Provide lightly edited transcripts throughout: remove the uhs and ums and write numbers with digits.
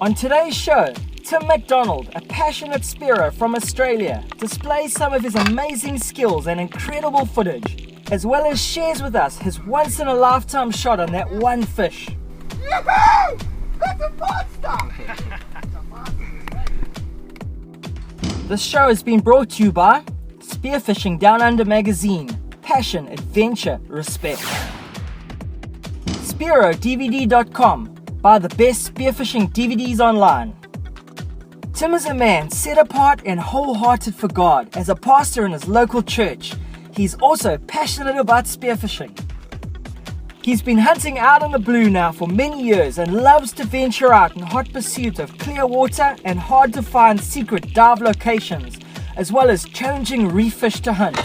On today's show, Tim McDonald, a passionate spearer from Australia, displays some of his amazing skills and incredible footage, as well as shares with us his once-in-a-lifetime shot on that one fish. Yippee! That's a monster! This show has been brought to you by Spearfishing Down Under magazine. Passion, adventure, respect. SpearoDVD.com. Buy the best spearfishing DVDs online. Tim is a man set apart and wholehearted for God as a pastor in his local church. He's also passionate about spearfishing. He's been hunting out in the blue now for many years and loves to venture out in hot pursuit of clear water and hard to find secret dive locations, as well as challenging reef fish to hunt.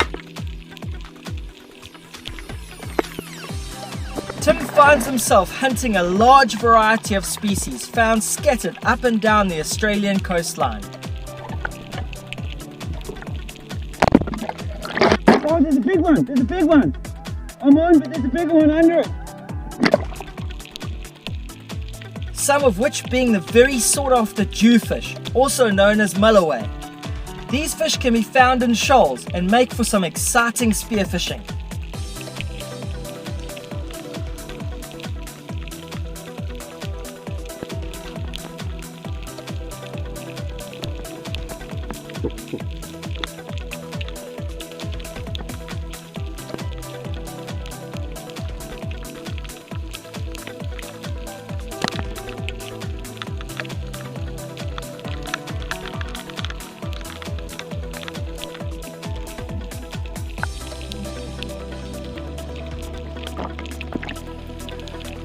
Tim finds himself hunting a large variety of species found scattered up and down the Australian coastline. Oh, there's a big one! There's a big one! I'm on, but there's a bigger one under it! Some of which being the very sought-after jewfish, also known as mulloway. These fish can be found in shoals and make for some exciting spearfishing.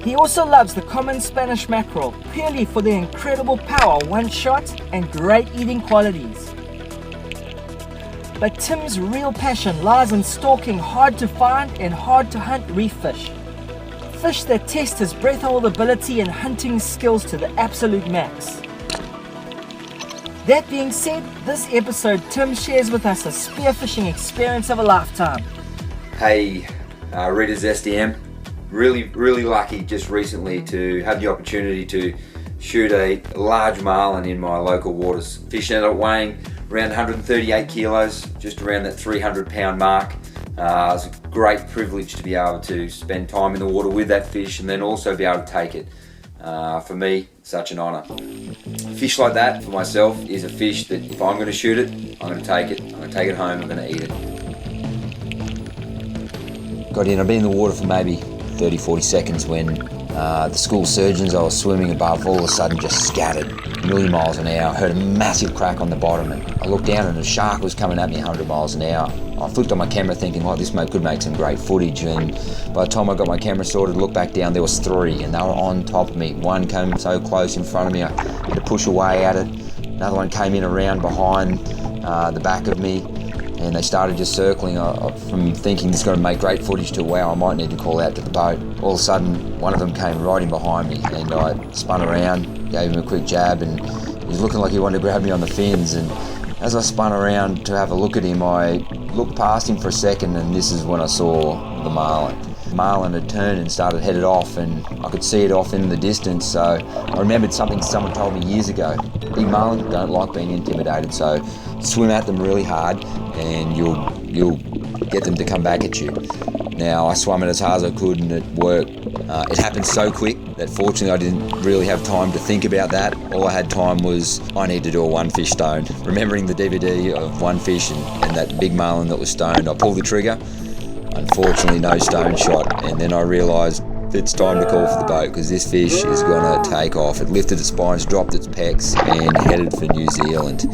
He also loves the common Spanish mackerel, purely for their incredible power one shot and great eating qualities. But Tim's real passion lies in stalking hard to find and hard to hunt reef fish. Fish that test his breath hold ability and hunting skills to the absolute max. That being said, this episode Tim shares with us a spearfishing experience of a lifetime. Hey, readers SDM. Really lucky just recently to have the opportunity to shoot a large marlin in my local waters. Fish ended up weighing around 138 kilos, just around that 300 pound mark. It was a great privilege to be able to spend time in the water with that fish and then also be able to take it. For me, such an honour. A fish like that, for myself, is a fish that if I'm going to shoot it, I'm going to take it. I'm going to take it home, I'm going to eat it. Got in, I've been in the water for maybe 30-40 seconds when the school surgeons I was swimming above all of a sudden just scattered a million miles an hour. I heard a massive crack on the bottom and I looked down and a shark was coming at me 100 miles an hour. I flicked on my camera thinking, this could make some great footage, and by the time I got my camera sorted, looked back down, there was three and they were on top of me. One came so close in front of me I had to push away at it. Another one came in around behind the back of me. And they started just circling from thinking this is going to make great footage to, wow, I might need to call out to the boat. All of a sudden, one of them came right in behind me and I spun around, gave him a quick jab, and he was looking like he wanted to grab me on the fins. And as I spun around to have a look at him, I looked past him for a second and this is when I saw the marlin. Marlin had turned and started headed off and I could see it off in the distance, so I remembered something someone told me years ago. Big marlin don't like being intimidated, so swim at them really hard and you'll get them to come back at you. Now I swam it as hard as I could and it worked. It happened so quick that fortunately I didn't really have time to think about that. All I had time was I need to do a one fish stone. Remembering the DVD of one fish and that big marlin that was stoned, I pulled the trigger. Unfortunately, no stone shot, and then I realised it's time to call for the boat because this fish is going to take off. It lifted its spines, dropped its pecs, and headed for New Zealand.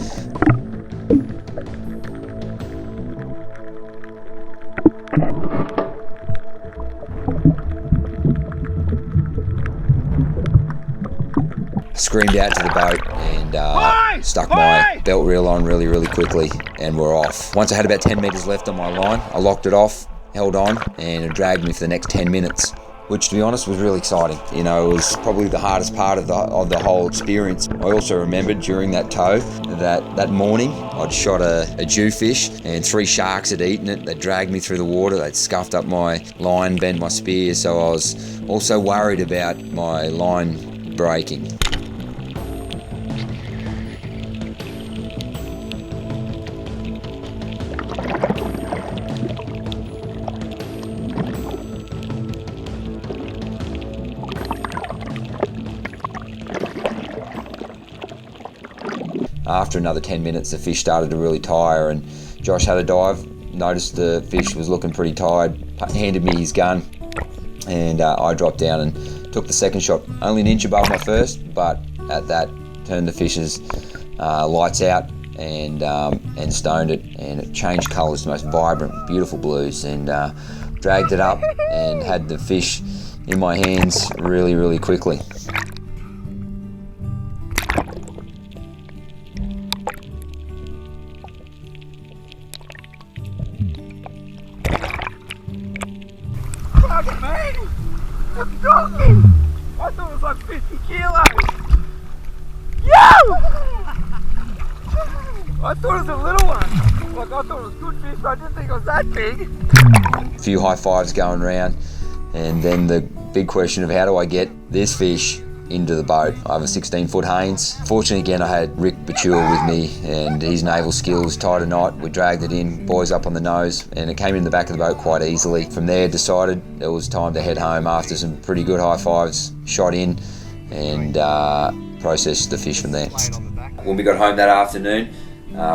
I screamed out to the boat and stuck my belt reel on really quickly, and we're off. Once I had about 10 metres left on my line, I locked it off, held on, and it dragged me for the next 10 minutes, which to be honest was really exciting. You know, it was probably the hardest part of the whole experience. I also remembered during that tow that morning I'd shot a jewfish and 3 sharks had eaten it. They dragged me through the water, they'd scuffed up my line, bent my spear, so I was also worried about my line breaking. after another 10 minutes, the fish started to really tire, and Josh had a dive, noticed the fish was looking pretty tired, handed me his gun, and I dropped down and took the second shot, only an inch above my first, but at that, turned the fish's lights out and stoned it, and it changed colours to the most vibrant, beautiful blues, and dragged it up and had the fish in my hands really, really quickly. Fuck, man! It's talking! I thought it was like 50 kilos! Yo! I thought it was a little one. Like, I thought it was good fish, but I didn't think it was that big. A few high fives going around, and then the big question of how do I get this fish into the boat. I have a 16-foot Haynes. Fortunately, again, I had Rick Bature with me, and his naval skills tied a knot. We dragged it in, boys up on the nose, and it came in the back of the boat quite easily. From there, decided it was time to head home after some pretty good high fives, shot in, and processed the fish from there. When we got home that afternoon,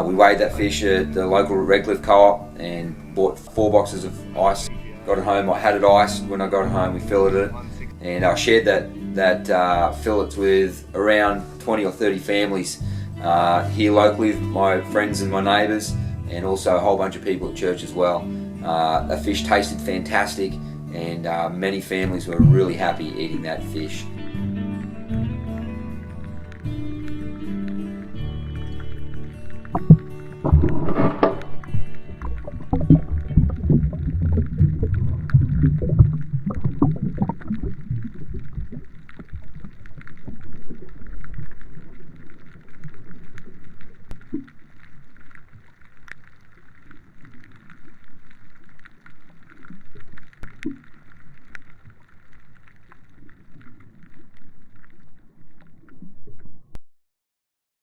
we weighed that fish at the local Redcliffe Co-op and bought 4 boxes of ice. Got it home, I had it iced. When I got it home, we filleted it, and I shared that fillets with around 20 or 30 families here locally, my friends and my neighbours, and also a whole bunch of people at church as well. The fish tasted fantastic, and many families were really happy eating that fish.